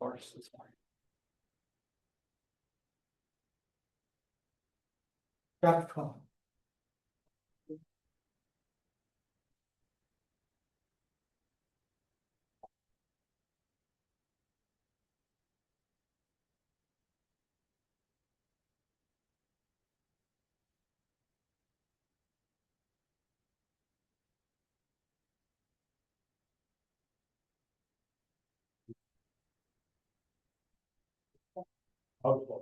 course this morning. Chapter 12. Okay.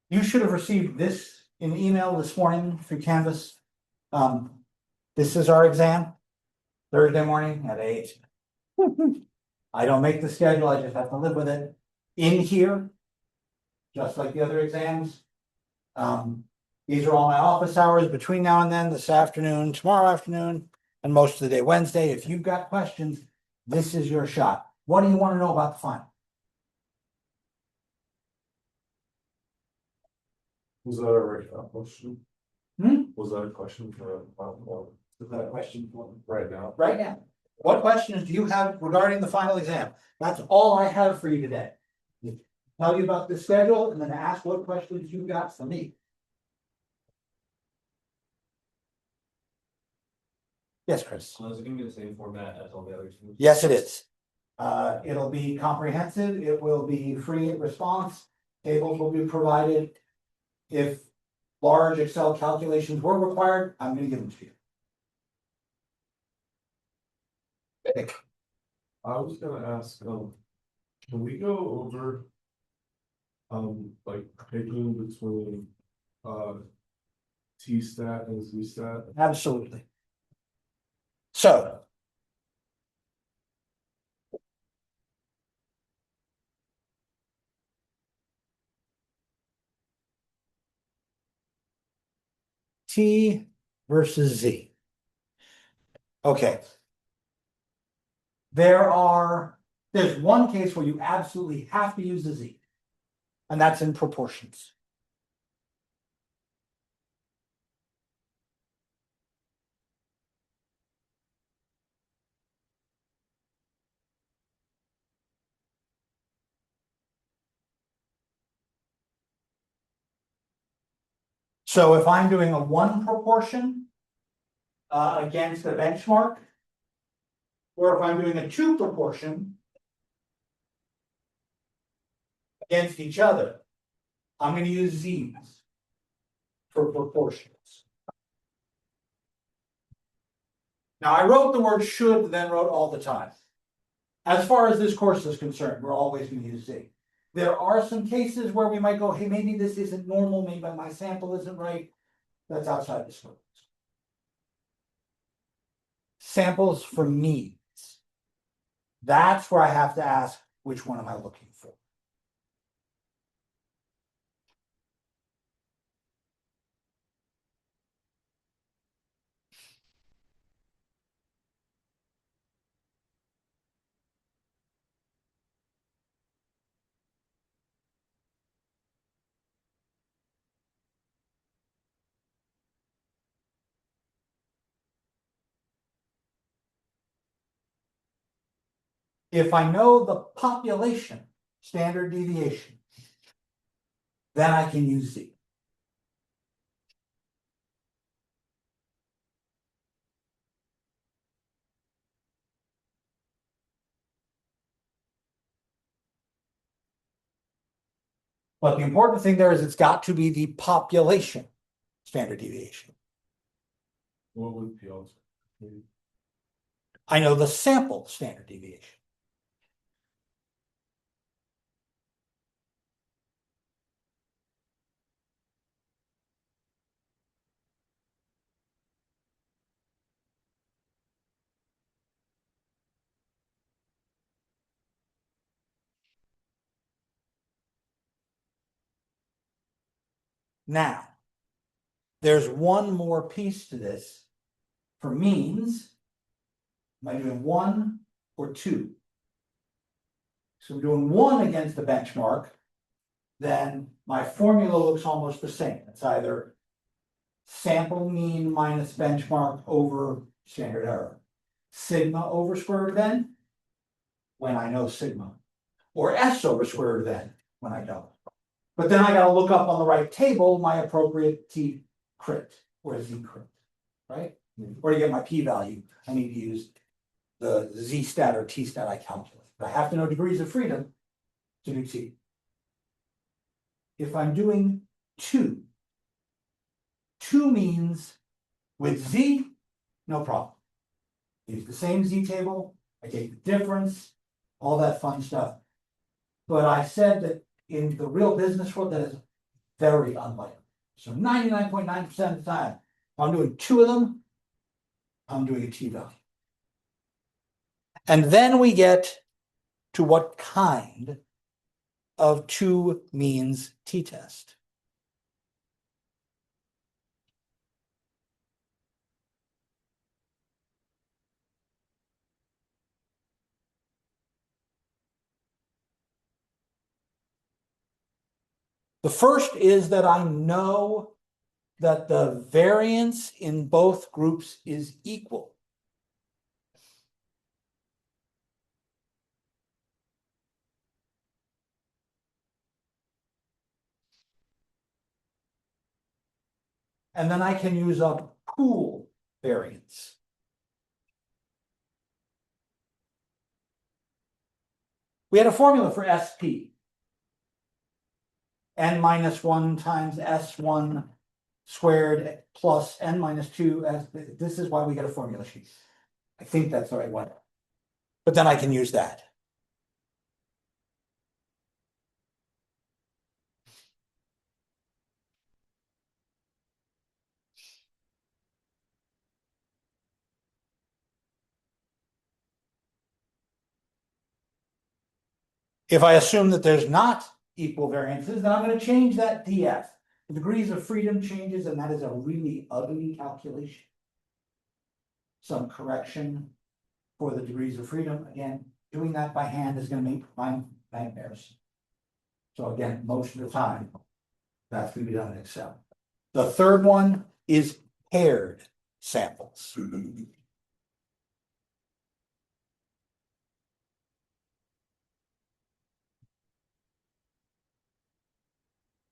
You should have received this in email this morning through Canvas. This is our exam, Thursday morning at 8. I don't make the schedule, I just have to live with it. In here, just like the other exams. These are all my office hours between now and then, this afternoon, tomorrow afternoon, and most of the day Wednesday. If you've got questions, this is your shot. What do you want to know about the final? Was that a question? Was that a question for Is that a question for me? right now? Right now, what questions do you have regarding the final exam? That's all I have for you today. Tell you about the schedule and then ask what questions you got for me. Yes, Chris. So is it gonna be the same format as all the others? Yes, it is. It'll be comprehensive, it will be free response, tables will be provided. If large Excel calculations were required, I'm gonna give them to you. I was gonna ask, can we go over? Like picking between T stat and Z stat? Absolutely. So. T versus Z. Okay. There's one case where you absolutely have to use the Z. And that's in proportions. So if I'm doing a 1 proportion against a benchmark, or if I'm doing a 2 proportion against each other, I'm going to use Z's for proportions. Now I wrote the word should, then wrote all the time. As far as this course is concerned, we're always going to use Z. There are some cases where we might go, hey, maybe this isn't normal, maybe my sample isn't right. That's outside the scope. Samples for needs. That's where I have to ask, which one am I looking for? If I know the population standard deviation, then I can use Z. But the important thing there is it's got to be the population standard deviation. What would be also? I know the sample standard deviation. Now, there's one more piece to this for means Am I doing 1 or 2? So I'm doing 1 against the benchmark, then my formula looks almost the same. It's either sample mean minus benchmark over standard error. Sigma over square root of n, when I know sigma. Or S over square root of n, when I don't. But then I gotta look up on the right table my appropriate T crit or Z crit, right? Or to get my p-value, I need to use the Z stat or T stat I calculate. I have to know degrees of freedom to do T. If I'm doing 2, 2 means with Z, no problem. Use the same Z table, I take the difference, all that fun stuff. But I said that in the real business world, that is very unlikely. So 99.9% of the time, if I'm doing 2 of them, I'm doing a T value. And then we get to what kind of 2 means t-test. The first is that I know that the variance in both groups is equal. And then I can use a pool variance. We had a formula for SP. N minus 1 times S1 squared plus N minus 2 as this is why we get a formula sheet. I think that's the right one. But then I can use that. If I assume that there's not equal variances, then I'm going to change that DF. The degrees of freedom changes, and that is a really ugly calculation. Some correction for the degrees of freedom. Again, doing that by hand is going to make my nightmares. So again, most of the time, that's going to be done in Excel. The third one is paired samples.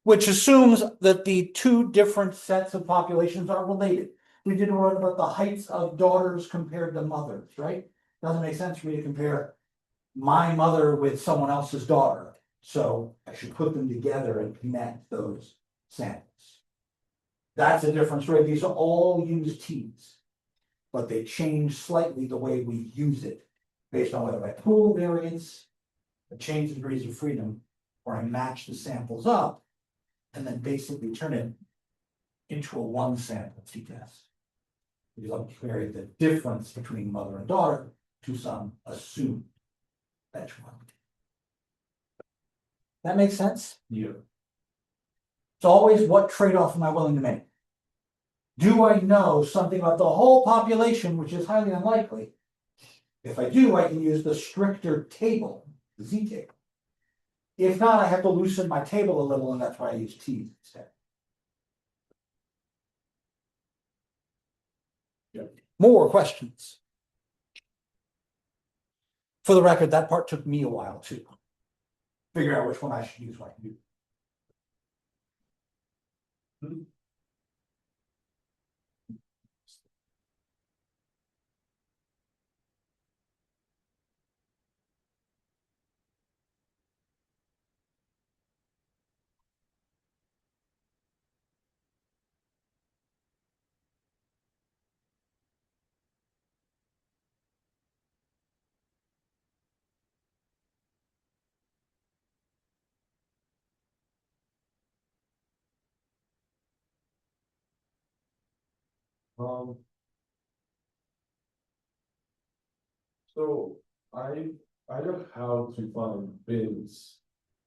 Which assumes that the 2 different sets of populations are related. We did one about the heights of daughters compared to mothers, right? Doesn't make sense for me to compare my mother with someone else's daughter. So I should put them together and connect those samples. That's a difference, right? These are all use T's, but they change slightly the way we use it based on whether I pool variance, I change the degrees of freedom, or I match the samples up and then basically turn it into a 1 sample t-test. Because I'll compare the difference between mother and daughter to some assumed benchmark. That makes sense? Yeah. It's always what trade-off am I willing to make? Do I know something about the whole population, which is highly unlikely? If I do, I can use the stricter table, the Z table. If not, I have to loosen my table a little, and that's why I use T's instead. Yep. More questions? For the record, that part took me a while too. Figure out which one I should use, what I can do. Um. So I know how to find bins,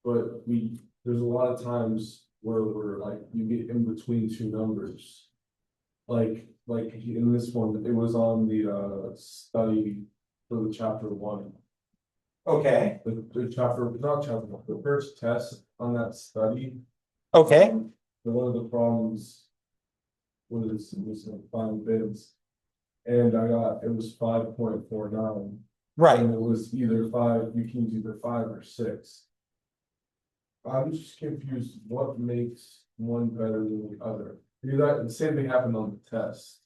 but there's a lot of times where we're like, you get in between 2 numbers. like in this one, it was on the study for the chapter one. Okay, The chapter, not chapter one, the first test on that study. okay, One of the problems was finding bins. And it was 5.49. right. And it was either five, you can use either 5 or 6. I'm just confused, what makes one better than the other? Because the same thing happened on the test.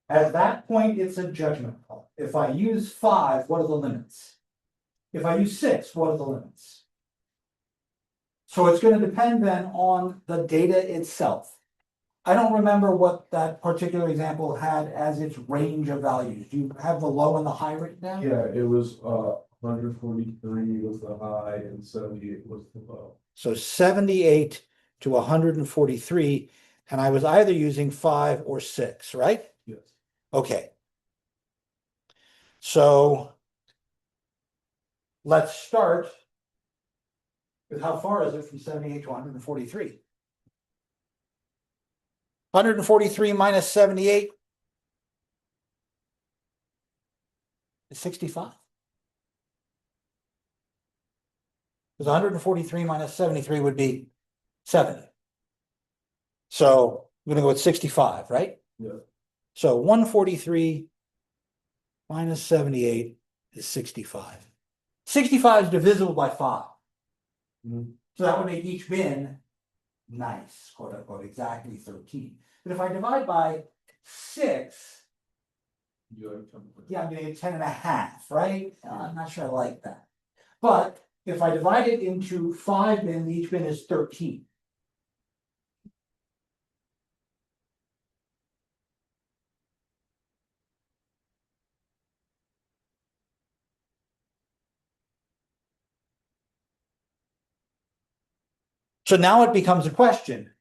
At that point, it's a judgment call. If I use 5, what are the limits? If I use 6, what are the limits? So it's going to depend then on the data itself. I don't remember what that particular example had as its range of values. Do you have the low and the high written down? Yeah, it was 143 was the high and 78 was the low. So 78 to 143, and I was either using 5 or 6, right? Yes. Okay. So let's start with how far is it from 78 to 143? 143 minus 78 is 65. Because 143 minus 73 would be 70. So we're gonna go with 65, right? Yeah. So 143 minus 78 is 65. 65 is divisible by 5. Mhm. So that would make each bin nice, quote unquote, exactly 13. But if I divide by 6, You like something? yeah, I'm gonna get 10 and a half, right? I'm not sure I like that. But if I divide it into 5 bins, each bin is 13. So now it becomes a question.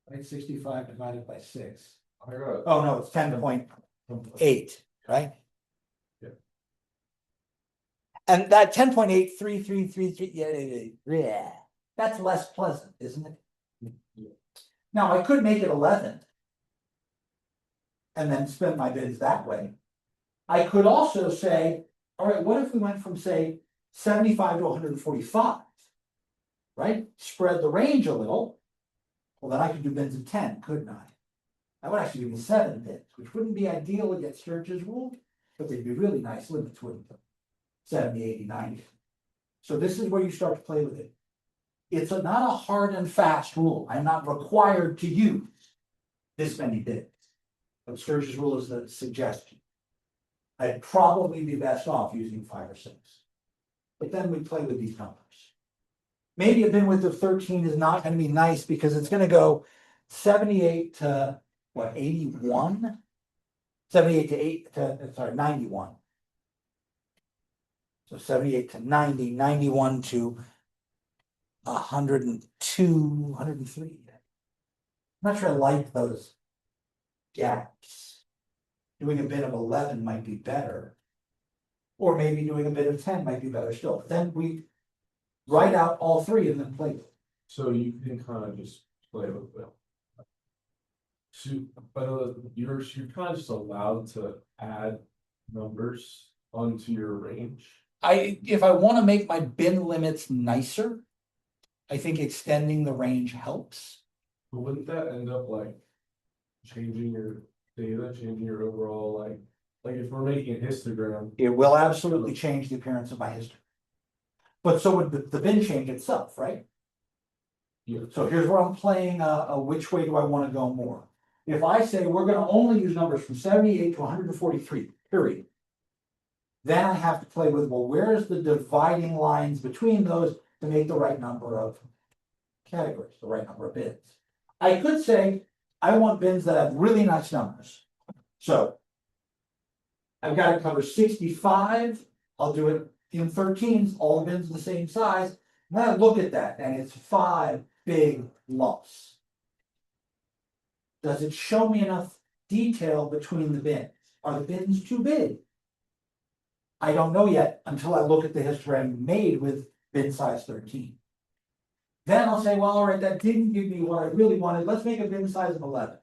Right, 65 divided by 6. I got Oh, no, it's 10.8, right? Yeah. And that 10.83333, yeah, that's less pleasant, isn't it? Yeah. Now, I could make it 11. And then split my bids that way. I could also say, all right, what if we went from, say, 75 to 145? Right? Spread the range a little. Well, then I could do bins of 10, couldn't I? That would actually give me 7 bins, which wouldn't be ideal against Sturge's rule, but they'd be really nice limits, wouldn't they? 70, 80, 90. So this is where you start to play with it. It's not a hard and fast rule. I'm not required to use this many bins. But Sturge's rule is the suggestion. I'd probably be best off using 5 or 6. But then we play with these numbers. Maybe a bin width of 13 is not going to be nice because it's going to go 78 to what, 81? 78 to 8 to, sorry, 91. So 78 to 90, 91 to 102, 103. I'm not sure I like those gaps. Doing a bit of 11 might be better. Or maybe doing a bit of 10 might be better still. But then we write out all 3 and then play with it. So you can kind of just play with it. So, but you're kind of just allowed to add numbers onto your range. If I want to make my bin limits nicer, I think extending the range helps. But wouldn't that end up like changing your data, changing your overall like if we're making a histogram? It will absolutely change the appearance of my history. But so would the bin change itself, right? Yeah. So here's where I'm playing which way do I want to go more? If I say we're going to only use numbers from 78 to 143, period. Then I have to play with, well, where's the dividing lines between those to make the right number of categories, the right number of bins. I could say, I want bins that have really nice numbers. So I've got to cover 65. I'll do it in 13s, all the bins the same size. And then I look at that and it's 5 big lumps. Does it show me enough detail between the bins? Are the bins too big? I don't know yet until I look at the histogram made with bin size 13. Then I'll say, well, all right, that didn't give me what I really wanted. Let's make a bin size of 11.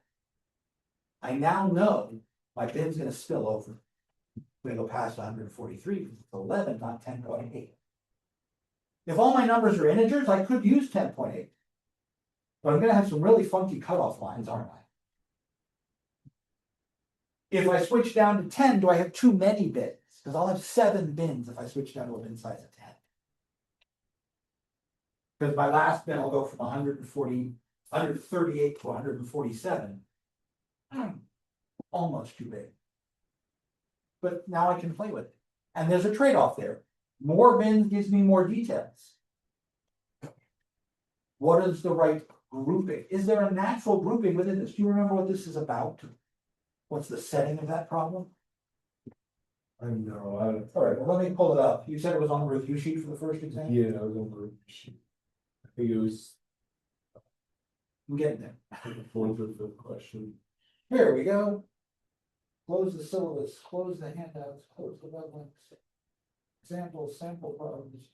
I now know my bin's gonna spill over. We're gonna go past 143 because it's 11, not 10.8. If all my numbers are integers, I could use 10.8. But I'm gonna have some really funky cutoff lines, aren't I? If I switch down to 10, do I have too many bins? Because I'll have 7 bins if I switch down to a bin size of 10. Because my last bin will go from 138 to 147. Almost too big. But now I can play with it. And there's a trade-off there. More bins gives me more details. What is the right grouping? Is there a natural grouping within this? Do you remember what this is about? What's the setting of that problem? I know, All right, well, let me pull it up. You said it was on the review sheet for the first exam? yeah, I was on the sheet. I think it was I'm getting there. the fourth or fifth question. Here we go. Close the syllabus, close the handouts, close the web links. Examples, sample problems.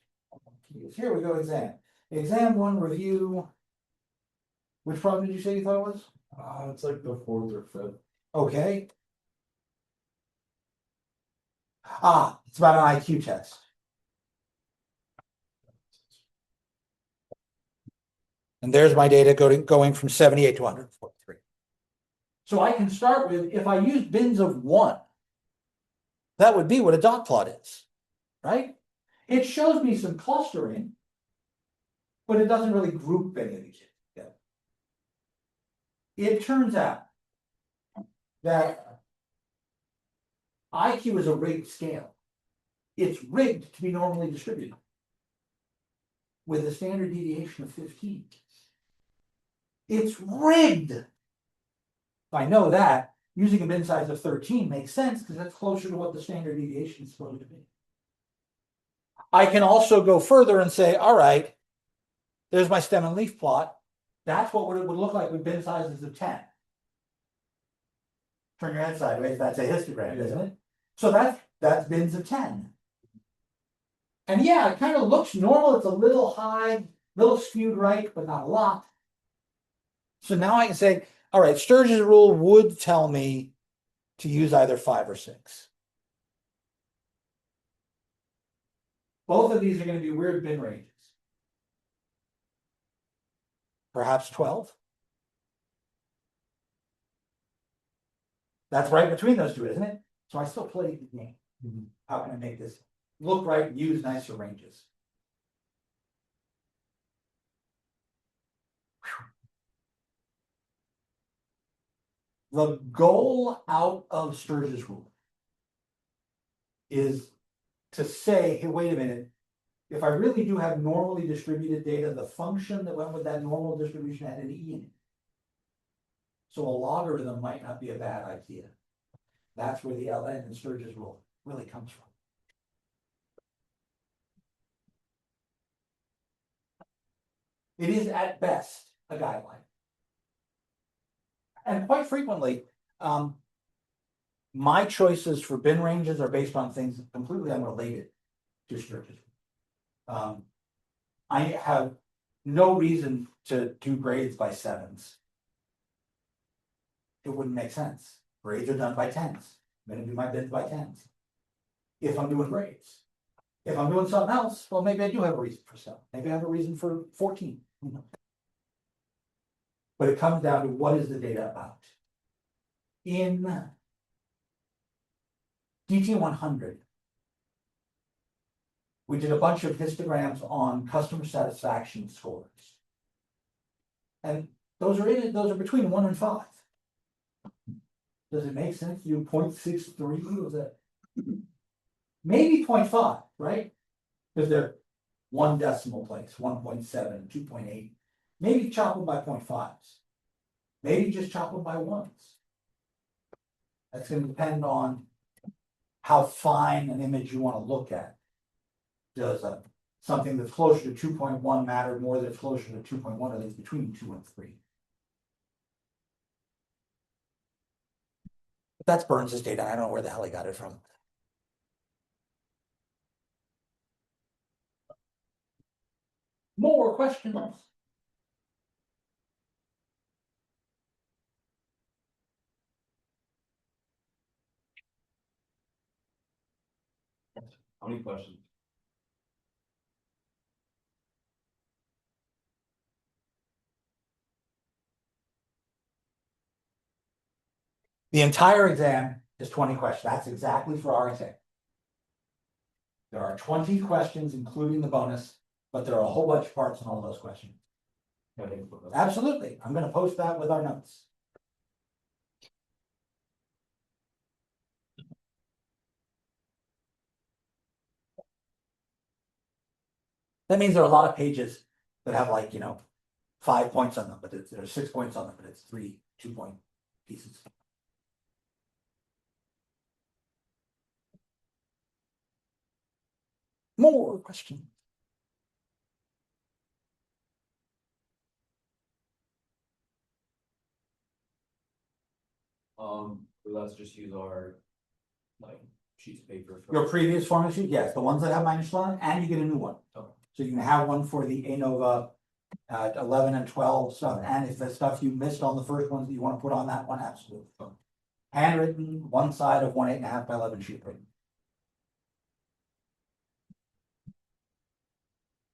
Here we go, exam. Exam 1 review. Which problem did you say you thought it was? It's like the fourth or fifth. Okay. It's about an IQ test. And there's my data going from 78 to 143. So I can start with, if I use bins of 1, that would be what a dot plot is, right? It shows me some clustering, but it doesn't really group any of these together. It turns out that IQ is a rigged scale. It's rigged to be normally distributed with a standard deviation of 15. It's rigged. If I know that, using a bin size of 13 makes sense because that's closer to what the standard deviation is supposed to be. I can also go further and say, all right, there's my stem and leaf plot. That's what it would look like with bin sizes of 10. Turn your head sideways, that's a histogram, isn't it? So that's bins of 10. And yeah, it kind of looks normal. It's a little high, little skewed right, but not a lot. So now I can say, all right, Sturge's rule would tell me to use either 5 or 6. Both of these are going to be weird bin ranges. Perhaps 12. That's right between those two, isn't it? So I still play the game. How can I make this look right, use nicer ranges? The goal out of Sturge's rule is to say, hey, wait a minute, if I really do have normally distributed data, the function that went with that normal distribution had an E in it. So a logarithm might not be a bad idea. That's where the ln in Sturge's rule really comes from. It is at best a guideline. And quite frequently, my choices for bin ranges are based on things completely unrelated to Sturge's. I have no reason to do grades by 7s. It wouldn't make sense. Grades are done by 10s. I'm going to do my bins by 10s. If I'm doing grades. If I'm doing something else, well, maybe I do have a reason for 7. Maybe I have a reason for 14. But it comes down to what is the data about. In DT 100, we did a bunch of histograms on customer satisfaction scores. And those are between 1 and 5. Does it make sense to do 0.63? Was that maybe 0.5, right? Because they're 1 decimal place, 1.7, 2.8. Maybe chop them by 0.5s. Maybe just chop them by 1s. That's going to depend on how fine an image you want to look at. Does something that's closer to 2.1 matter more than closer to 2.1, or that's between 2 and 3? But that's Burns's data. I don't know where the hell he got it from. More questions? How many questions? The entire exam is 20 questions. That's exactly for our exam. There are 20 questions, including the bonus, but there are a whole bunch of parts in all those questions. Yeah, I think so. Absolutely. I'm gonna post that with our notes. That means there are a lot of pages that have like, 5 points on them, but there's 6 points on them, but it's 3 2-point pieces. More questions. Let's just use our, like, sheets of paper. for- Your previous formula sheet, yes, the ones that have minus one, and you get a new one. Okay. So you can have one for the ANOVA 11 and 12 stuff, and if the stuff you missed on the first ones that you want to put on that one, absolutely. Handwritten, one side of 1 8.5 by 11 sheet written.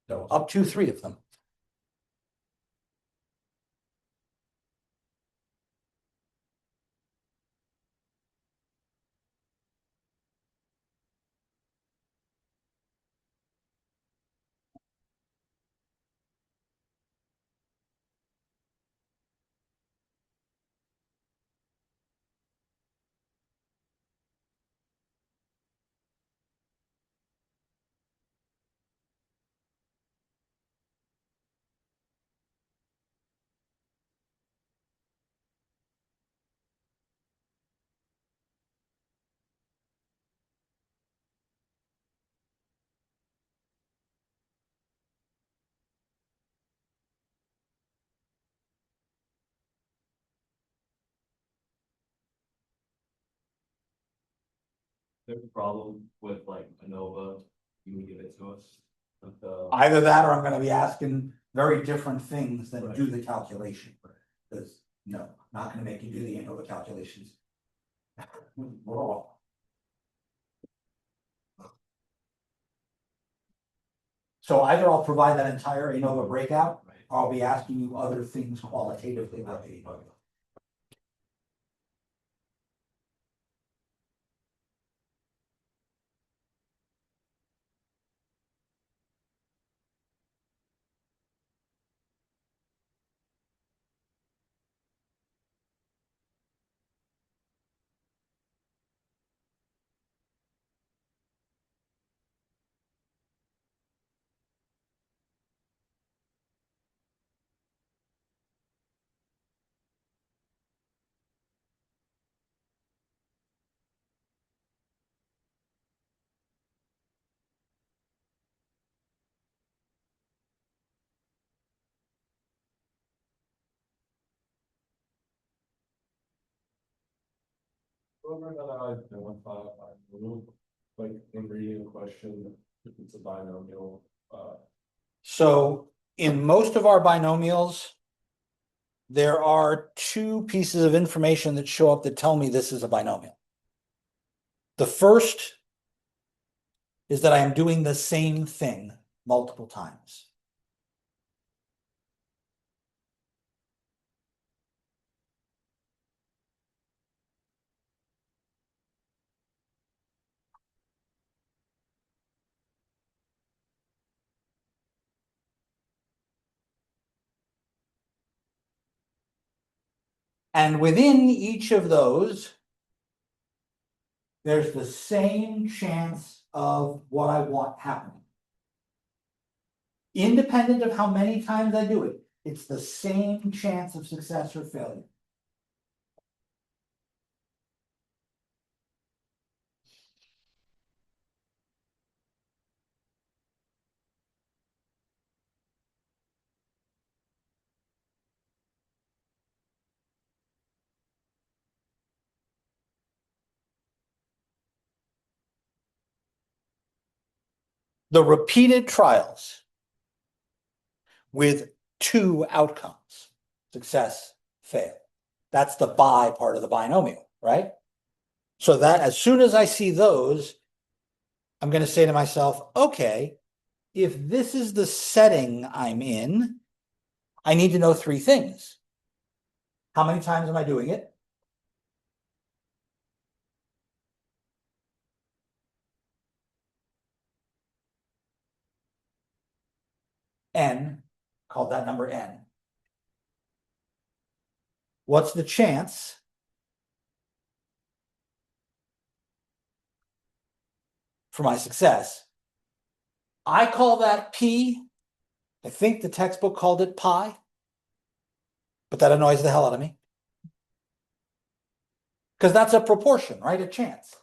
So up to 3 of them. There's a problem with like ANOVA, you would give it to us. With the, Either that or I'm gonna be asking very different things than Right. do the calculation. Because, no, not gonna make you do the ANOVA calculations. Wrong. So either I'll provide that entire ANOVA breakout, right, or I'll be asking you other things qualitatively about the ANOVA. Whoever that I identify, I will, like, in reading a question, if it's a binomial, So in most of our binomials, there are 2 pieces of information that show up that tell me this is a binomial. The first is that I am doing the same thing multiple times. And within each of those, there's the same chance of what I want happening. Independent of how many times I do it, it's the same chance of success or failure. The repeated trials with 2 outcomes, success, fail. That's the bi part of the binomial, right? So that as soon as I see those, I'm going to say to myself, okay, if this is the setting I'm in, I need to know three things. How many times am I doing it? N, called that number N. What's the chance for my success? I call that P. I think the textbook called it pi, but that annoys the hell out of me. Because that's a proportion, right? A chance.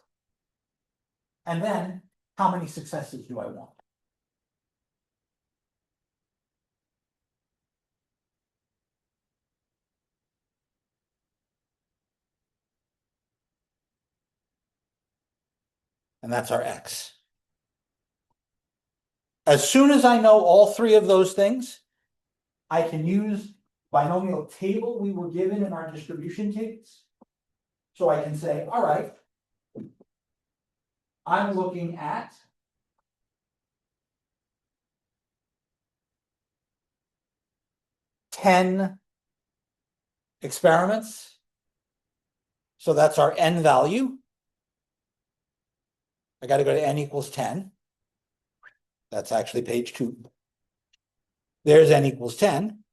And then, how many successes do I want? And that's our X. As soon as I know all three of those things, I can use binomial table we were given in our distribution tables. So I can say, all right, I'm looking at ten experiments. So that's our N value. I got to go to N equals 10. That's actually page 2. There's N equals 10.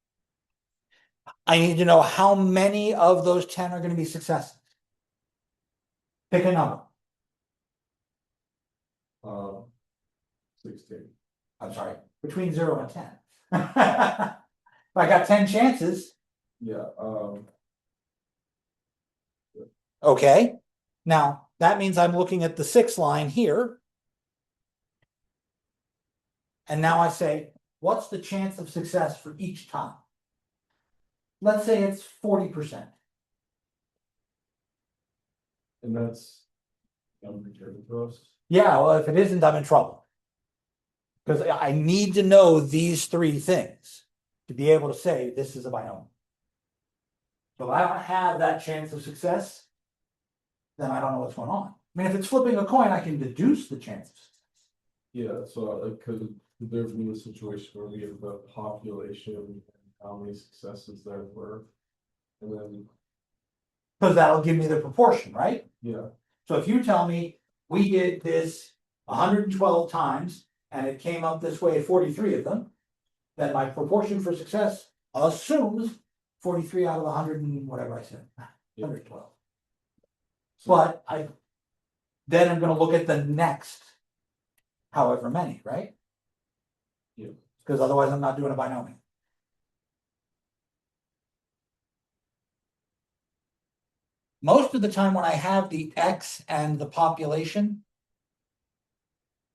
I need to know how many of those 10 are going to be successes. Pick a number. 16. I'm sorry, between 0 and 10. If I got 10 chances, Yeah, okay. Now, that means I'm looking at the 6th line here. And now I say, what's the chance of success for each time? Let's say it's 40%. and that's returned to us. Yeah, well, if it isn't, I'm in trouble. Because I need to know these three things to be able to say this is a binomial. So if I don't have that chance of success, then I don't know what's going on. I mean, if it's flipping a coin, I can deduce the chance of success. Yeah, so like, could there be a situation where we have the population and how many successes there were? And then, Because that'll give me the proportion, right? yeah, So if you tell me we did this 112 times and it came up this way 43 of them, then my proportion for success assumes 43 out of 100 and whatever I said, 112. But then I'm going to look at the next however many, right? Yeah. Because otherwise I'm not doing a binomial. Most of the time when I have the X and the population,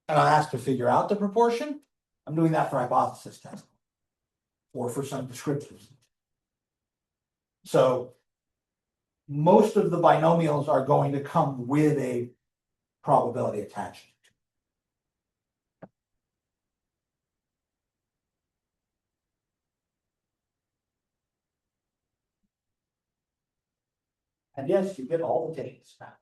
and I ask to figure out the proportion, I'm doing that for hypothesis testing or for some descriptors. So most of the binomials are going to come with a probability attached. And yes, you get all the dates now.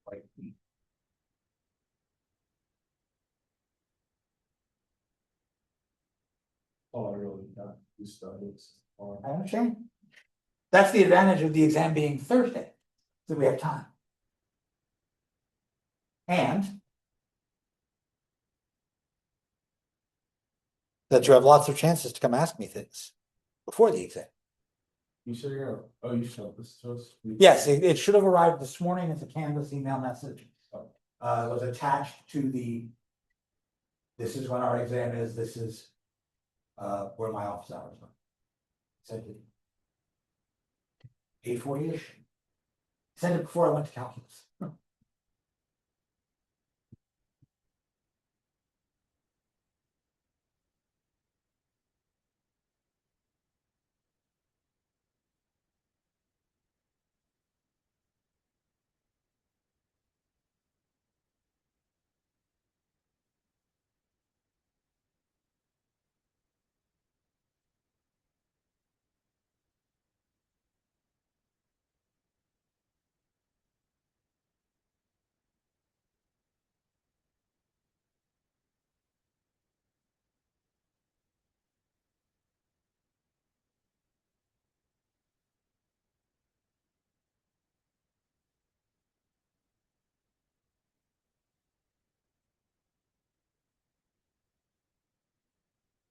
Like, all I really got two studies on. I understand. That's the advantage of the exam being Thursday, so we have time. And that you have lots of chances to come ask me things before the exam. You said you're gonna, oh, you sent this to us? Yes, it should have arrived this morning as a Canvas email message. It was attached to this is when our exam is, this is where my office hours are. Sent it 8:40-ish. Sent it before I went to calculus.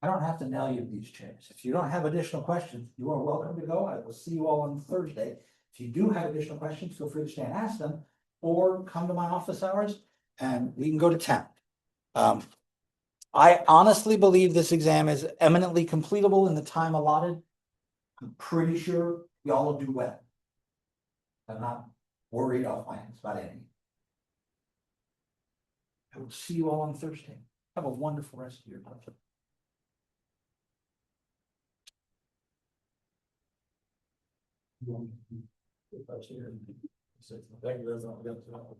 I don't have to nail you to these chairs. If you don't have additional questions, you are welcome to go. I will see you all on Thursday. If you do have additional questions, feel free to stay and ask them, or come to my office hours and we can go to town. I honestly believe this exam is eminently completable in the time allotted. I'm pretty sure y'all will do well. I'm not worried off my hands about any. I will see you all on Thursday. Have a wonderful rest of your day. Thank you, that's all I got to know.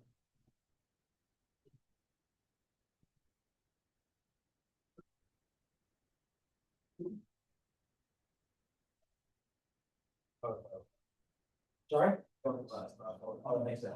Sorry? Oh, that makes sense.